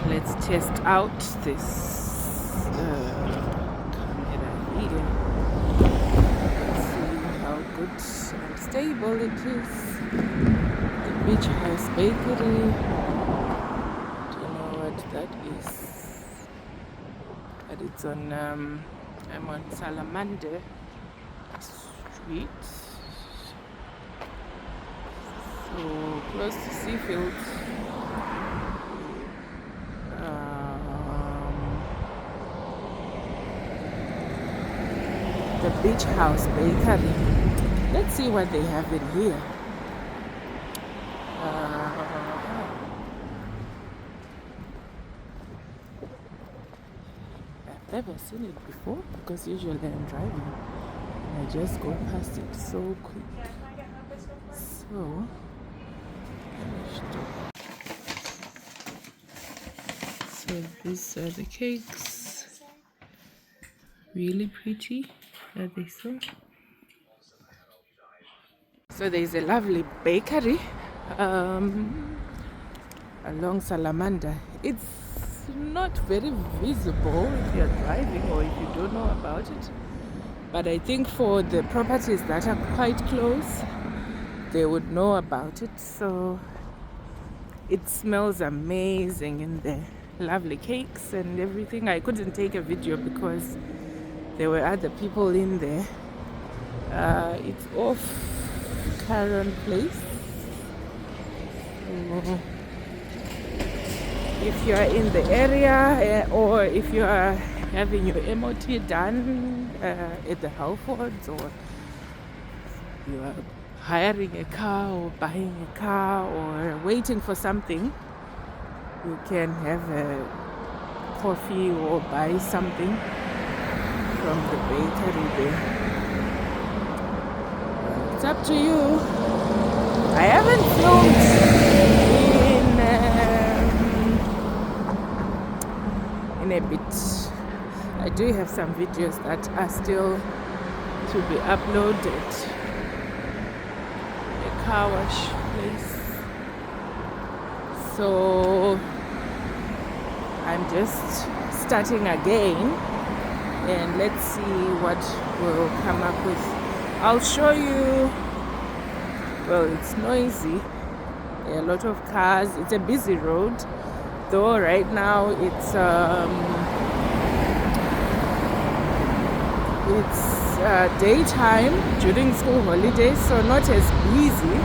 let's test out this camera here. Let's see how good and stable it is. The Beach House Bakery. Don't know what that is, but it's on I'm on Salamander Street, so close to Seafield. The Beach House Bakery. Let's see what they have in here. I've never seen it before because usually I'm driving and I just go past it so quick. So, these are the cakes. Really pretty. Are they so? So there's a lovely bakery along Salamander. It's not very visible if you're driving or if you don't know about it, but I think for the properties that are quite close, they would know about it. So it smells amazing in there. Lovely cakes and everything. I couldn't take a video because there were other people in there. It's off Karen Place. So if you are in the area or if you are having your MOT done at the Halfords, or you are hiring a car or buying a car or waiting for something, you can have a coffee or buy something from the bakery there. It's up to you. I haven't filmed in a bit. I do have some videos that are still to be uploaded. A car wash place. So I'm just starting again, and let's see what we'll come up with. I'll show you. Well, it's noisy. There are a lot of cars. It's a busy road, though right now it's daytime during school holidays, so not as busy,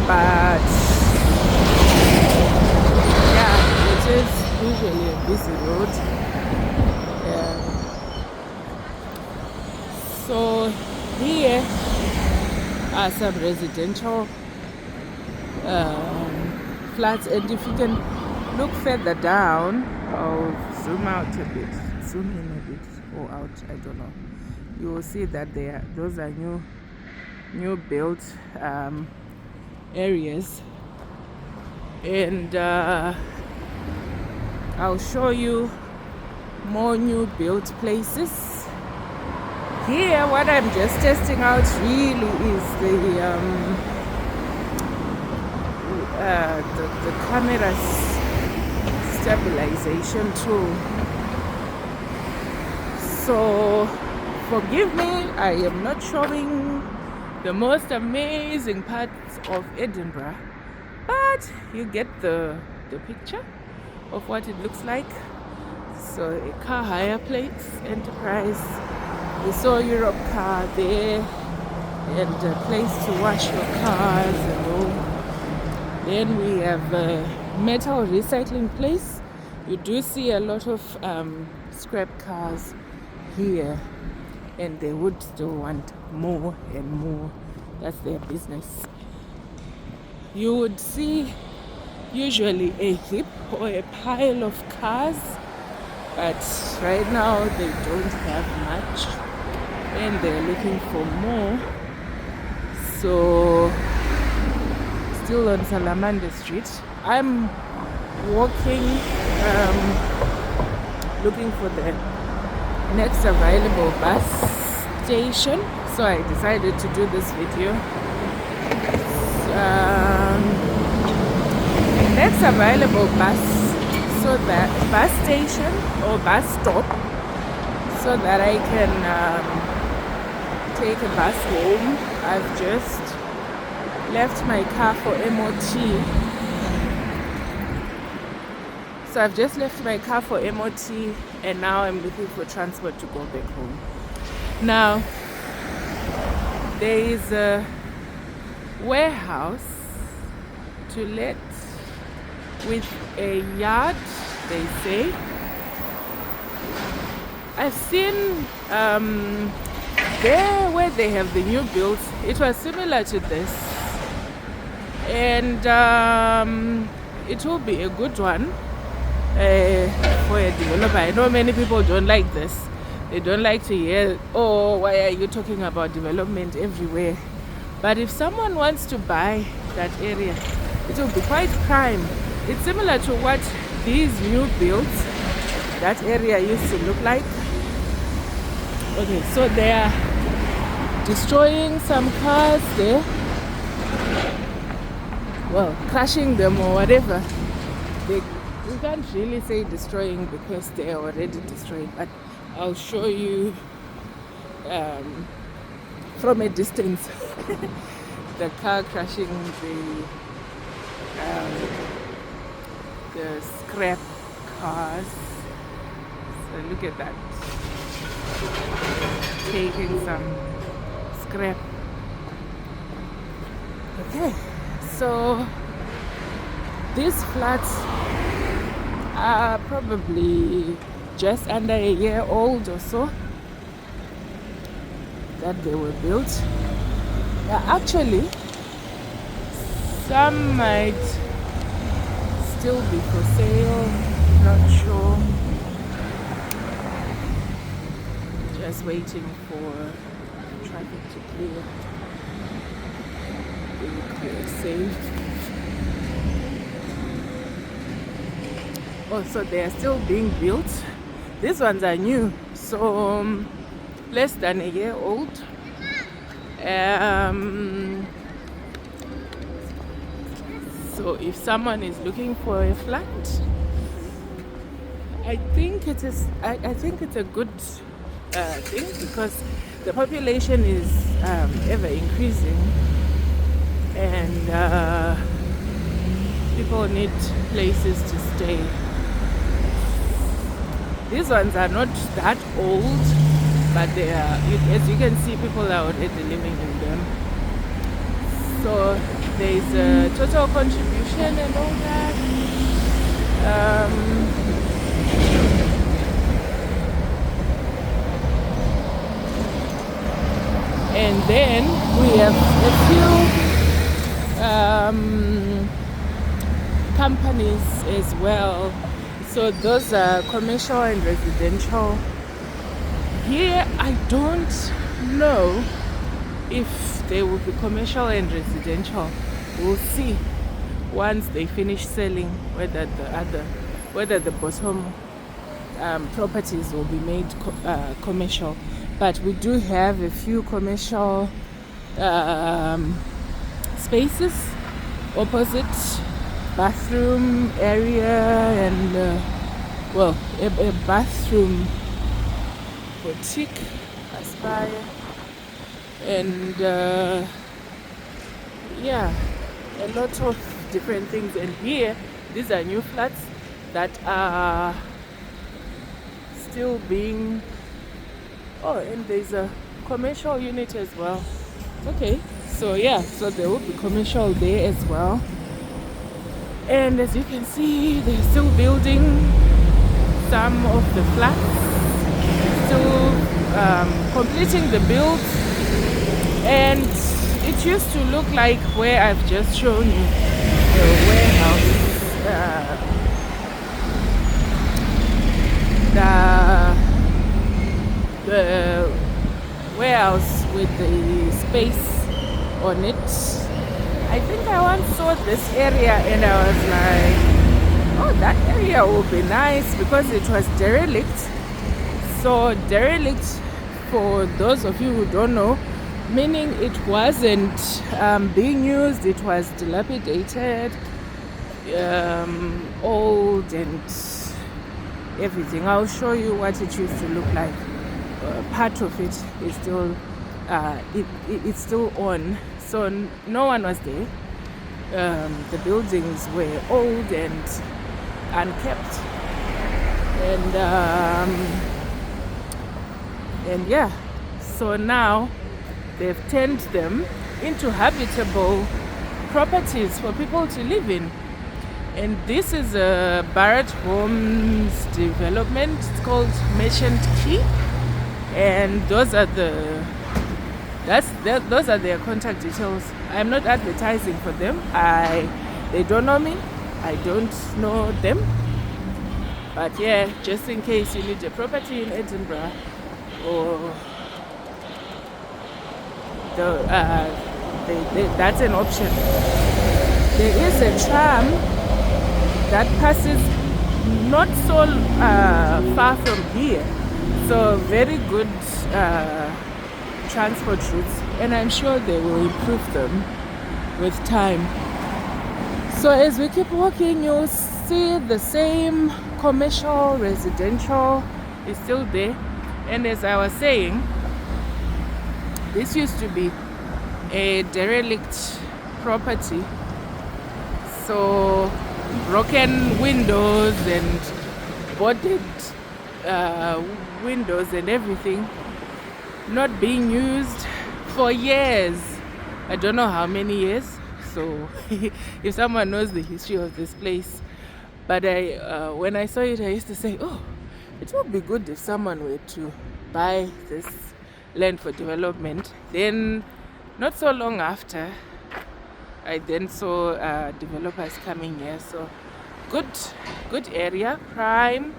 but yeah, it is usually a busy road. So here are some residential flats, and if you can look further down, I'll zoom out a bit, zoom in a bit, or out, I don't know. You will see that those are new built areas, and I'll show you more new built places. Here, what I'm just testing out really is the camera stabilization tool. So forgive me, I am not showing the most amazing parts of Edinburgh, but you get the picture of what it looks like. So a car hire plates, Enterprise. We saw Europe car there, and a place to wash your cars and all. Then we have a metal recycling place. You do see a lot of scrap cars here, and they would still want more and more. That's their business. You would see usually a heap or a pile of cars, but right now they don't have much, and they're looking for more. So still on Salamander Street, I'm walking, looking for the next available bus station. So I decided to do this video. Next available bus. So so that bus station or bus stop, so that I can take a bus home. I've just left my car for MOT. So I've just left my car for MOT, and now I'm looking for transport to go back home. Now, there is a warehouse to let with a yard, they say. I've seen there where they have the new builds, it was similar to this, and it will be a good one for a developer. I know many people don't like this. They don't like to hear, oh, why are you talking about development everywhere? But if someone wants to buy that area, it will be quite prime. It's similar to what these new builds, that area used to look like. Okay, so they are destroying some cars there. Well, crashing them or whatever. We can't really say destroying because they are already destroyed, but I'll show you from a distance the car crashing the scrap cars. So look at that, taking some scrap. Okay, so these flats are probably just under a year old or so that they were built. Actually, some might still be for sale, not sure. Just waiting for traffic to clear. They will clear safe. Oh, so they are still being built. These ones are new, so less than a year old. So if someone is looking for a flat, I think it is. I think it's a good thing because the population is ever increasing, and people need places to stay. These ones are not that old, but they are, as you can see, people are already living in them. So there is a total contribution and all that. And then we have a few companies as well. So those are commercial and residential. Here I don't know if they will be commercial and residential. We'll see once they finish selling whether the bottom properties will be made commercial. But we do have a few commercial spaces opposite, bathroom area, and a bathroom boutique, Aspire, and a lot of different things. And here, these are new flats that are still being. Oh, and there's a commercial unit as well. Okay, so there will be commercial there as well. And as you can see, they're still building some of the flats, still completing the build. And it used to look like where I've just shown you, the warehouse, the warehouse with the space on it. I think I once saw this area and I was like, oh, that area will be nice because it was derelict. So derelict, for those of you who don't know, meaning it wasn't being used, it was dilapidated, old, and everything. I'll show you what it used to look like. Part of it is still it's still on, so no one was there. The buildings were old and unkept, and yeah, so now they've turned them into habitable properties for people to live in. And this is a Barrett Homes development. It's called Merchant Key, and those are their contact details. I'm not advertising for them. They don't know me. I don't know them. But yeah, just in case you need a property in Edinburgh, or that's an option. There is a tram that passes not so far from here, so very good transport routes, and I'm sure they will improve them with time. So as we keep walking, you'll see the same commercial, residential is still there. And as I was saying, this used to be a derelict property, so broken windows and boarded windows and everything, not being used for years. I don't know how many years, so if someone knows the history of this place. But when I saw it, I used to say, oh, it would be good if someone were to buy this land for development. Then not so long after, I then saw developers coming here. So good area, prime,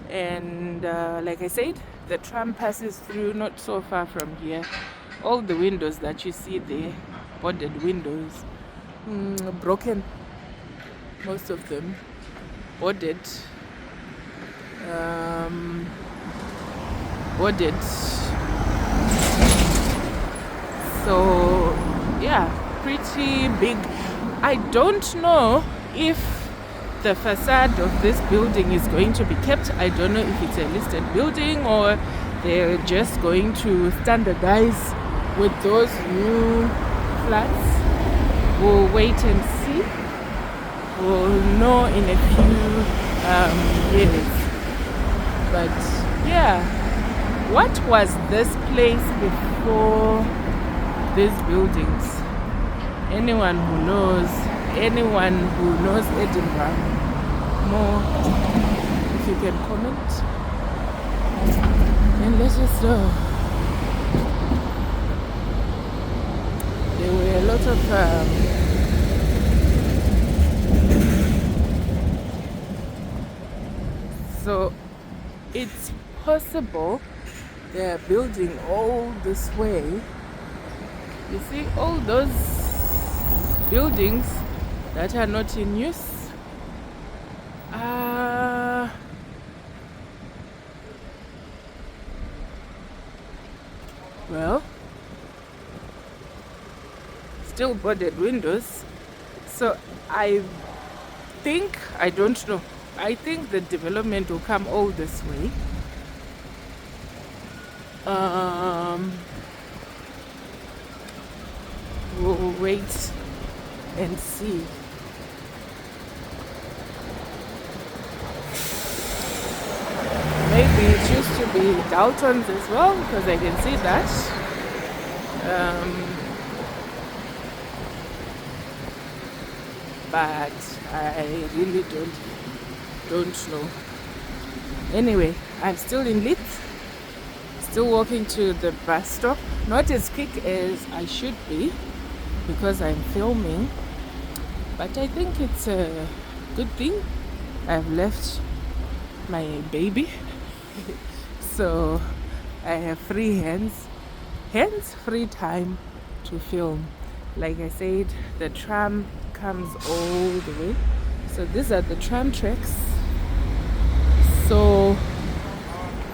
and like I said, the tram passes through not so far from here. All the windows that you see there, boarded windows, broken, most of them boarded, so yeah, pretty big. I don't know if the facade of this building is going to be kept. I don't know if it's a listed building or they're just going to standardize with those new flats. We'll wait and see. We'll know in a few years. But yeah, what was this place before these buildings? Anyone who knows Edinburgh more, if you can comment and let us know. There were a lot of so it's possible they're building all this way. You see all those buildings that are not in use. Well, still boarded windows. So I don't know. I think the development will come all this way. We'll wait and see. Maybe it used to be Dalton's as well, because I can see that. But I really don't know. Anyway, I'm still in Leith, still walking to the bus stop. Not as quick as I should be because I'm filming, but I think it's a good thing. I've left my baby so I have free free time to film. Like I said, the tram comes all the way, so these are the tram tracks, so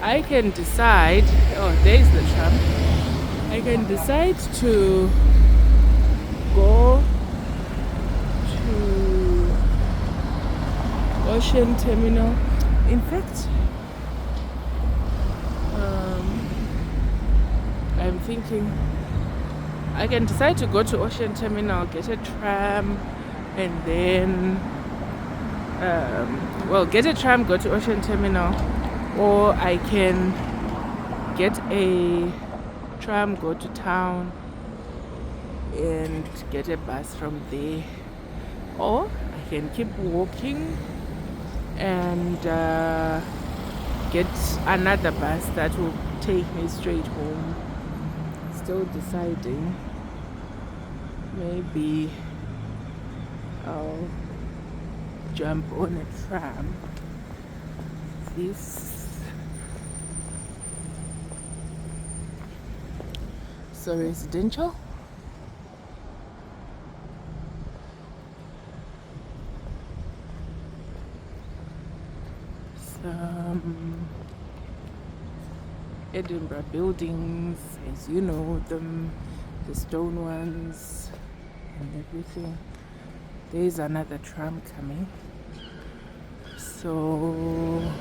I can decide, oh, there's the tram. I can decide to go to Ocean Terminal. In fact, I'm thinking I can decide to go to Ocean Terminal, get a tram, and then get a tram, go to Ocean Terminal, or I can get a tram, go to town, and get a bus from there, or I can keep walking and get another bus that will take me straight home. Still deciding. Maybe I'll jump on a tram. This so residential. Some Edinburgh buildings, as you know them, the stone ones and everything. There's another tram coming. So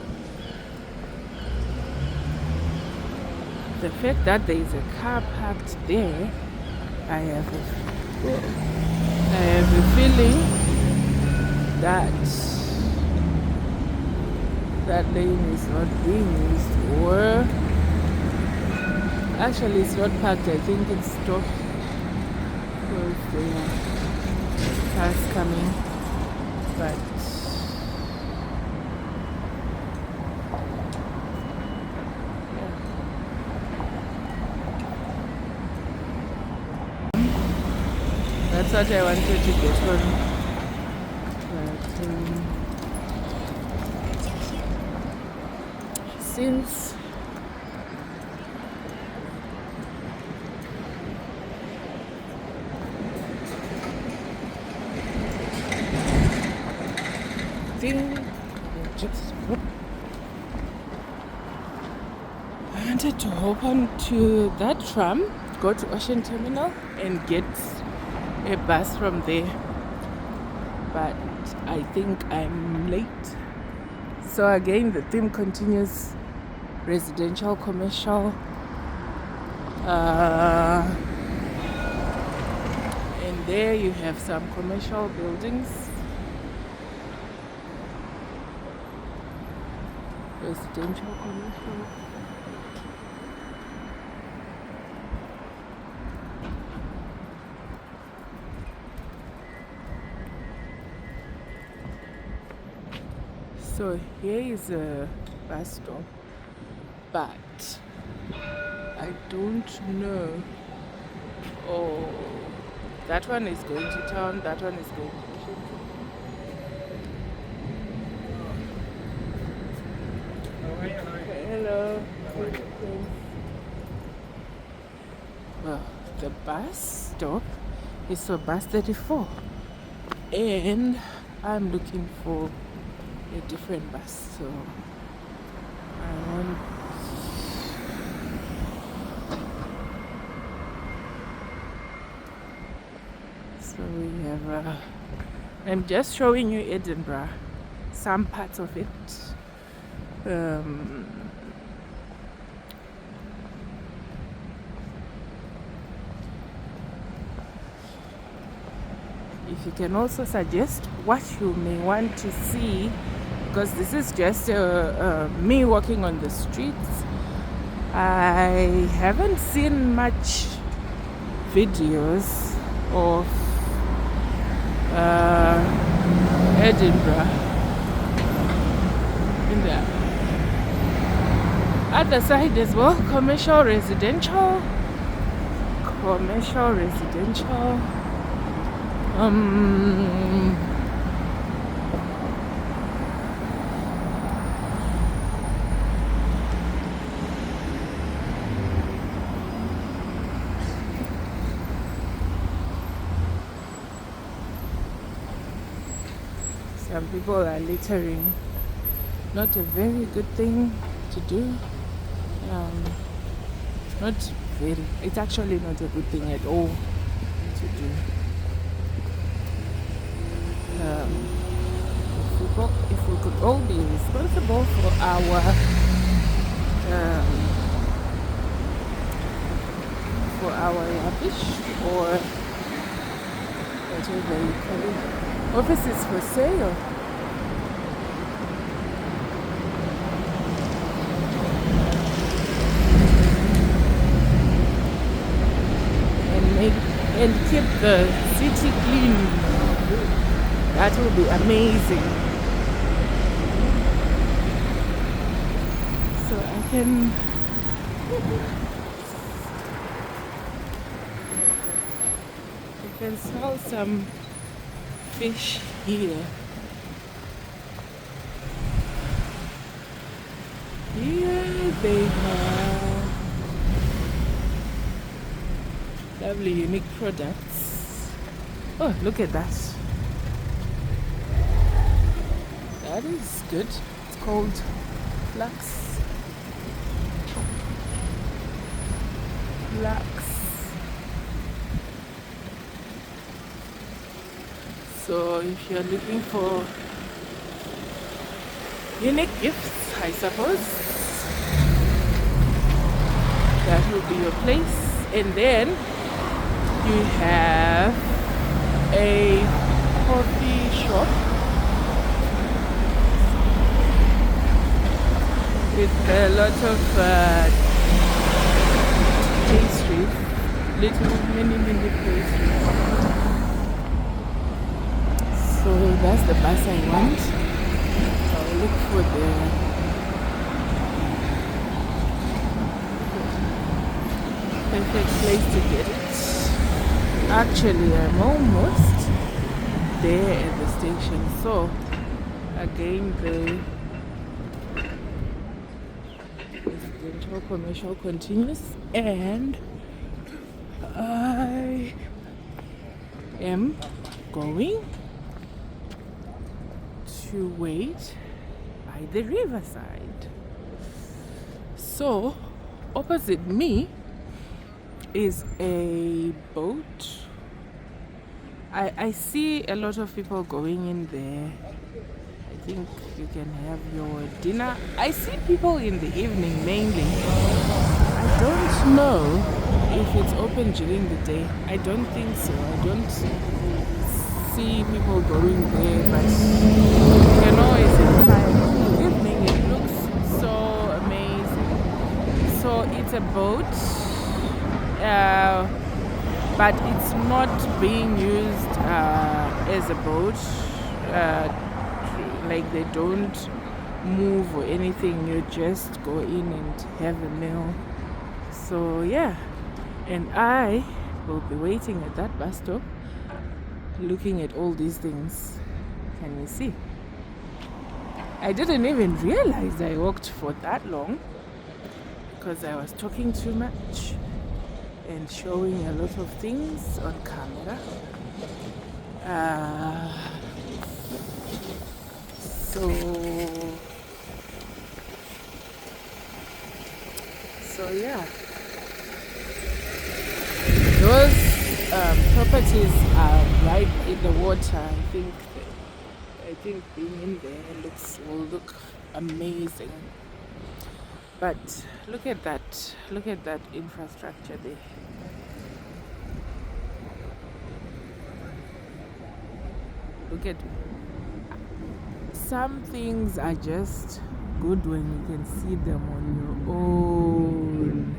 the fact that there is a car parked there, I have a feeling that that lane is not being used, or actually it's not parked. I think it's stopped because there are cars coming, but that's what I wanted to get on. But since I wanted to hop onto that tram, go to Ocean Terminal and get a bus from there, but I think I'm late. So again, the theme continues: residential, commercial, and there you have some commercial buildings, residential, commercial. So here is a bus stop, but I don't know. Oh, that one is going to town, that one is going to Ocean. Hello. Well, the bus stop is for bus 34, and I'm looking for a different bus, so I want so we have I'm just showing you Edinburgh, some parts of it. If you can also suggest what you may want to see, because this is just me walking on the streets. I haven't seen much videos of Edinburgh. In the other side as well, commercial, residential. Some people are littering. Not a very good thing to do. It's actually not a good thing at all to do. The if we could all be responsible for our rubbish or whatever you call it. Offices for sale. And keep the city clean. That will be amazing. So I can smell some fish here. Here they have lovely unique products. Oh, look at that. That is good. It's called flax. So if you're looking for unique gifts, I suppose that will be your place. And then you have a coffee shop with a lot of pastries, many pastries. So that's the bus I want. I'll look for the perfect place to get it. Actually, I'm almost there at the station. So again, the residential commercial continues, and I am going to wait by the riverside. So opposite me is a boat. I see a lot of people going in there. I think you can have your dinner. I see people in the evening mainly. I don't know if it's open during the day. I don't think so. I don't see people going there, but you can always try. In the evening it looks so amazing. So it's a boat, but it's not being used as a boat. Like they don't move or anything. You just go in and have a meal. So yeah, and I will be waiting at that bus stop, looking at all these things. Can you see? I didn't even realize I walked for that long because I was talking too much and showing a lot of things on camera. So yeah, those properties are right in the water. I think being in there will look amazing. But look at that infrastructure there. Look at, some things are just good when you can see them on your own.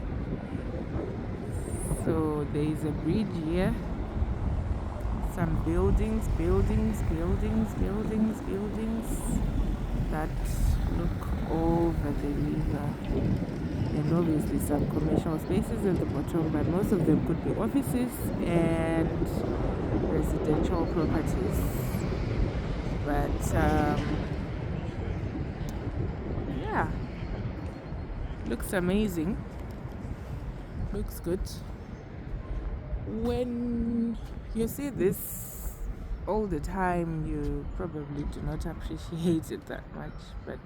So there is a bridge here, some buildings that look over the river, and obviously some commercial spaces at the bottom, but most of them could be offices and residential properties. But yeah, looks amazing, looks good. When you see this all the time, you probably do not appreciate it that much, but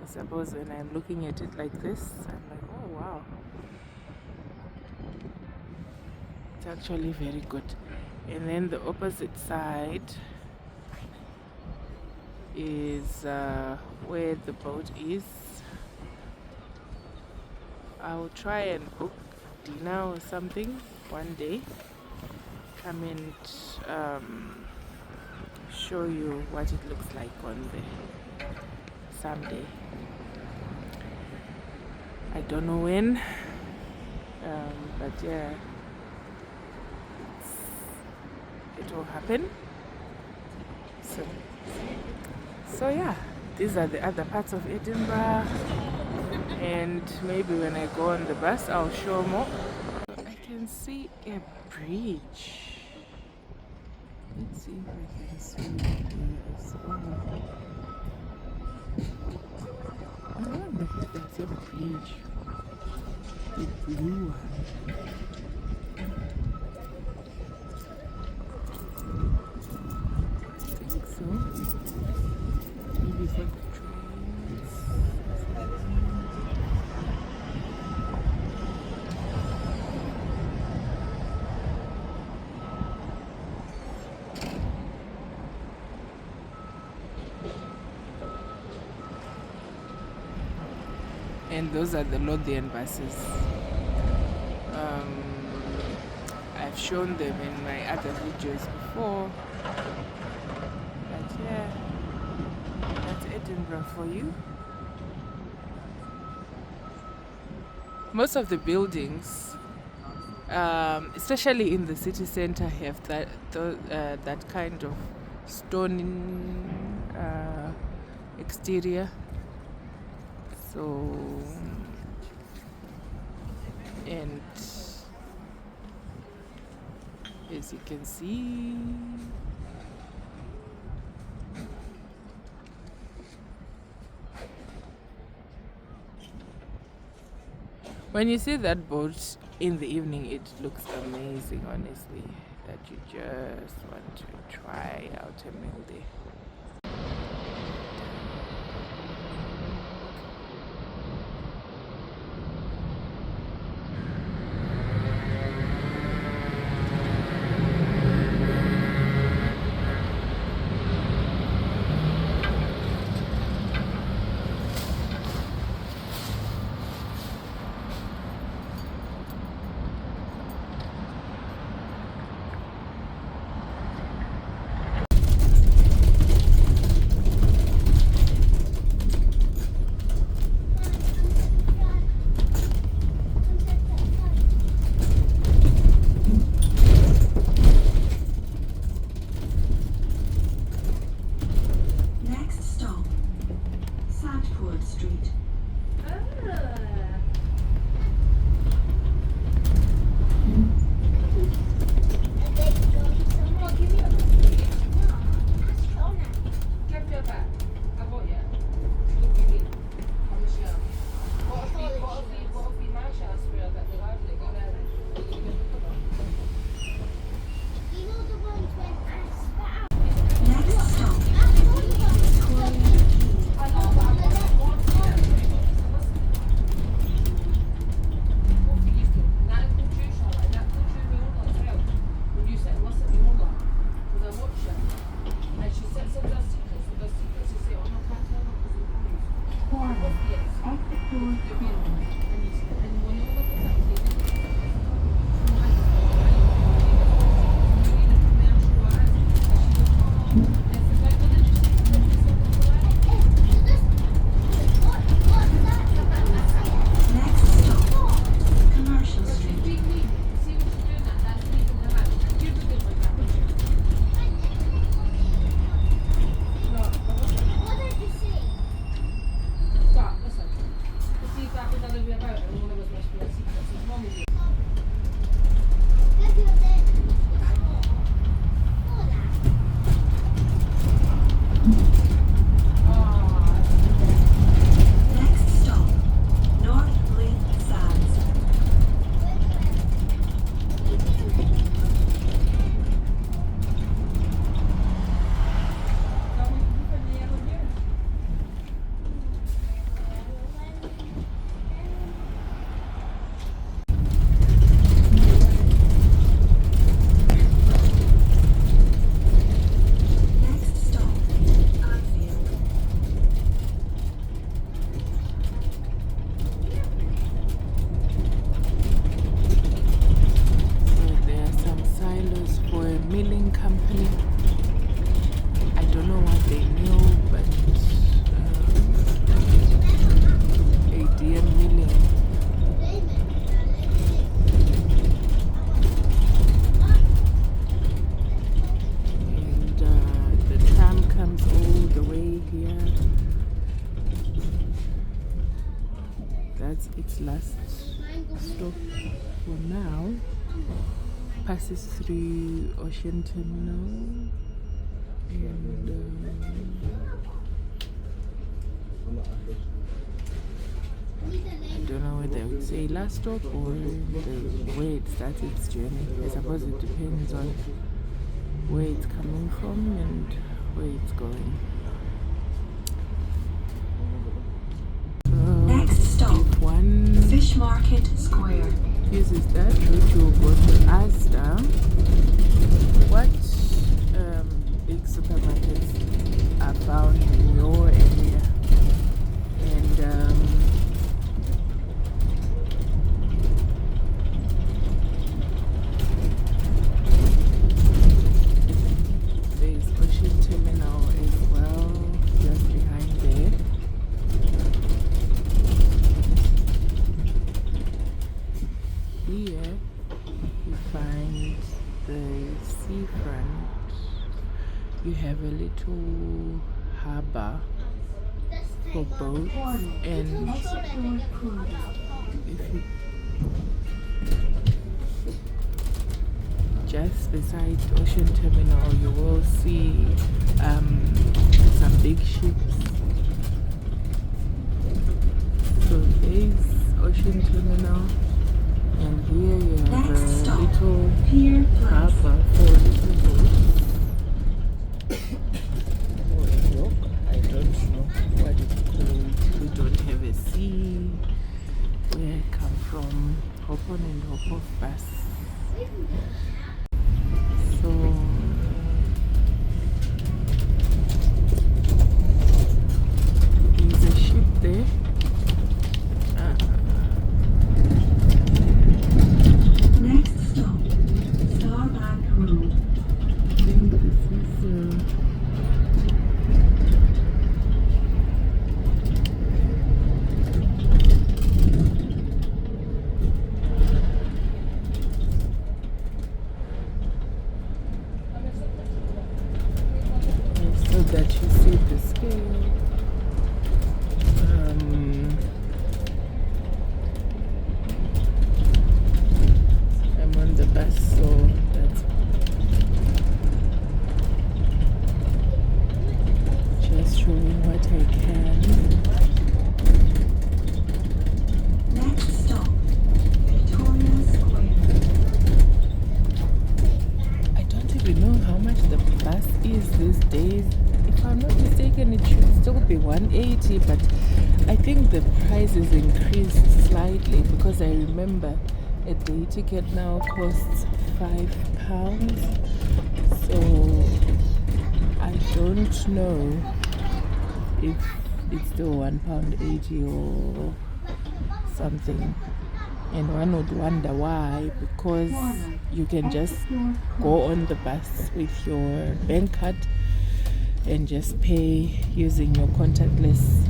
I suppose when I'm looking at it like this, I'm like, oh wow, it's actually very good. And then the opposite side is where the boat is. I'll try and book dinner or something one day. Come and show you what it looks like on there someday. I don't know when, but yeah, it will happen. So yeah, these are the other parts of Edinburgh, and maybe when I go on the bus I'll show more. I can see a bridge. Let's see if I can see it as well. I wonder if there's a bridge, the blue one. I think so. Maybe for the trains. And those are the Lothian buses. I've shown them in my other videos before. But yeah, that's Edinburgh for you. Most of the buildings, especially in the city center, have that kind of stone exterior. So, and as you can see, when you see that boat in the evening, it looks amazing, honestly, that you just want to try out a meal there. here. That's its last stop for now. Passes through Ocean Terminal, and I don't know whether I would say last stop or the way it starts its journey. I suppose it depends on where it's coming from and where it's going. So next stop, if one Fish Market Square. uses that route, you'll go to Asda. What big supermarkets are found in your area? And there's Ocean Terminal as well, just behind there. Here you find the seafront. You have a little harbor for boats, and if you just beside Ocean Terminal, you will see some big ships. So there's Ocean Terminal, and here you have Next a stop, little Pier Place. harbor for little boats. Or a dock, I don't know what it's called. We don't have a sea. Where I come from, hop on and hop off bus. So there's a ship there. Next stop, Starbank Road. I think this is so that you see the scale. I'm on the bus, so that's just showing what I can. Next stop, Victoria Square. I don't even know how much the bus is these days. If I'm not mistaken, it should still be 180, but I think the price is increased slightly, because I remember a day ticket now costs £5. So I don't know if it's still £1.80 or something. And one would wonder why, because you can just go on the bus with your bank card and just pay using your contactless.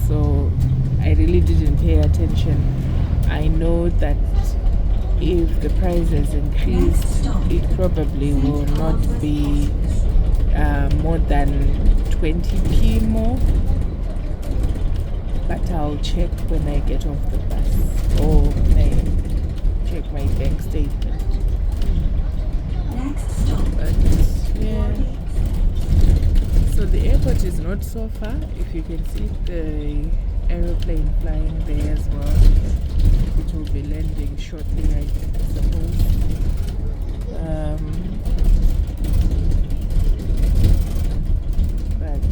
So I really didn't pay attention. I know that if the price has increased, it probably will not be more than 20p more, but I'll check when I get off the bus, or when I check my bank statement. Next stop, But yeah, so the airport is not so far. If you can see the aeroplane flying there as well, it will be landing shortly, I suppose. But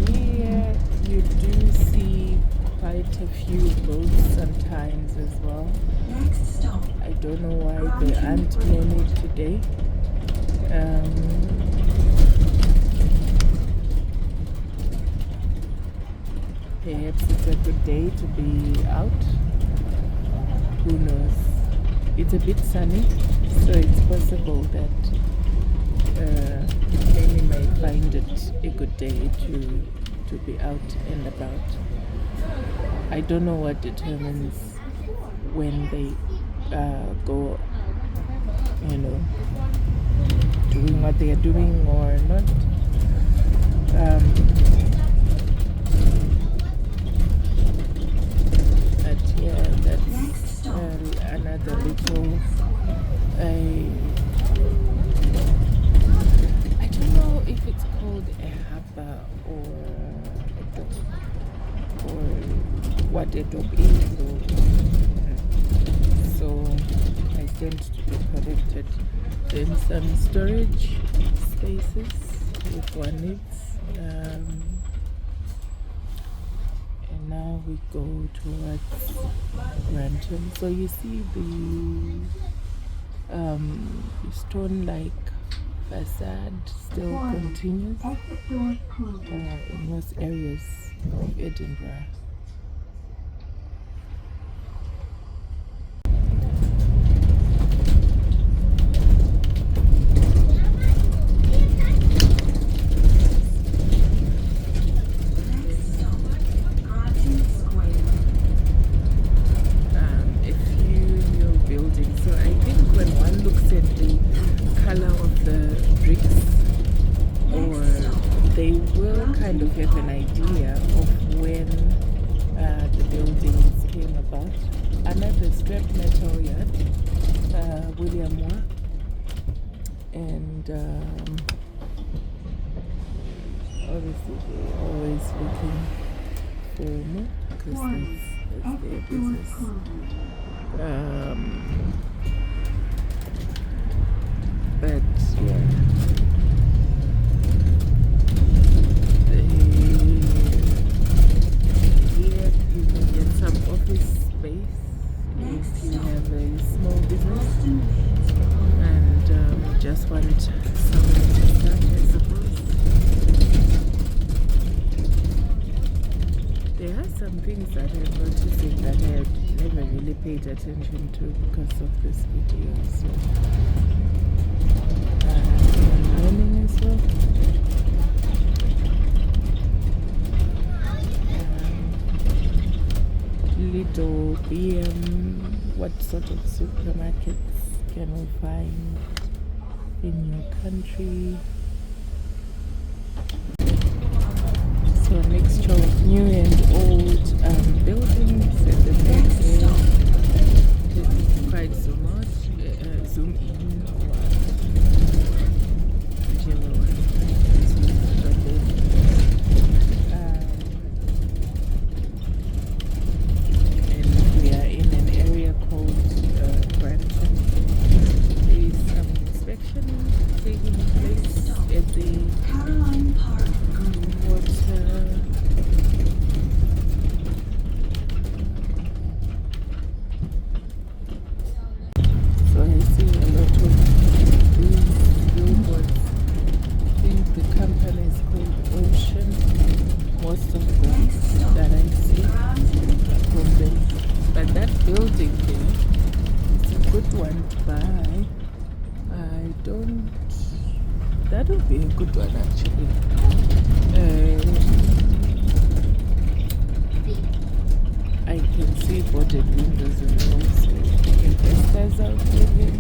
here you do see quite a few boats sometimes as well. next stop, I don't know why there aren't many today. Perhaps it's a good day to be out. Who knows? It's a bit sunny, so it's possible that many might find it a good day to be out and about. I don't know what determines when they go, doing what they are doing or not. what a top is. So I tend to be connected. Then some storage spaces if one needs. And now we go towards Grantham. So you see the stone-like facade still continues in most areas of Edinburgh. Kind of have an idea of when the buildings came about. Another scrap metal yard, William Moore, and obviously they're always looking for more because that's their business. But yeah. Office space. We have a small business and just wanted somewhere to start, I suppose. There are some things that I'm noticing that I had never really paid attention to because of this video. So I'm learning as well. Little BM, what sort of supermarkets can we find in your country? So a mixture of new and old buildings at the back there. It's quite so much. Zoom in or whichever one. That would be a good one actually. I can see boarded windows and also investors out there.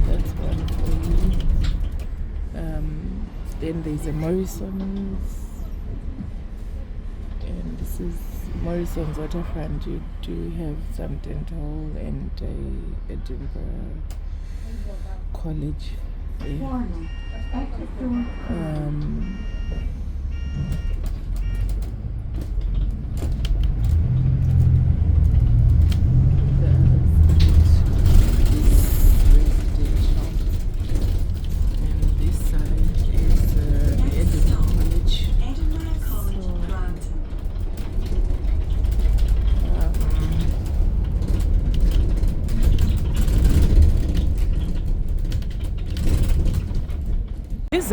That's one for you. Then there's a Morrison's, and this is Morrison's waterfront. You do have some dental and Edinburgh College there. These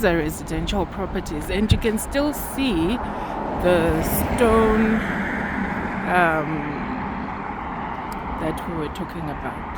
are residential properties, and you can still see the stone that we were talking about.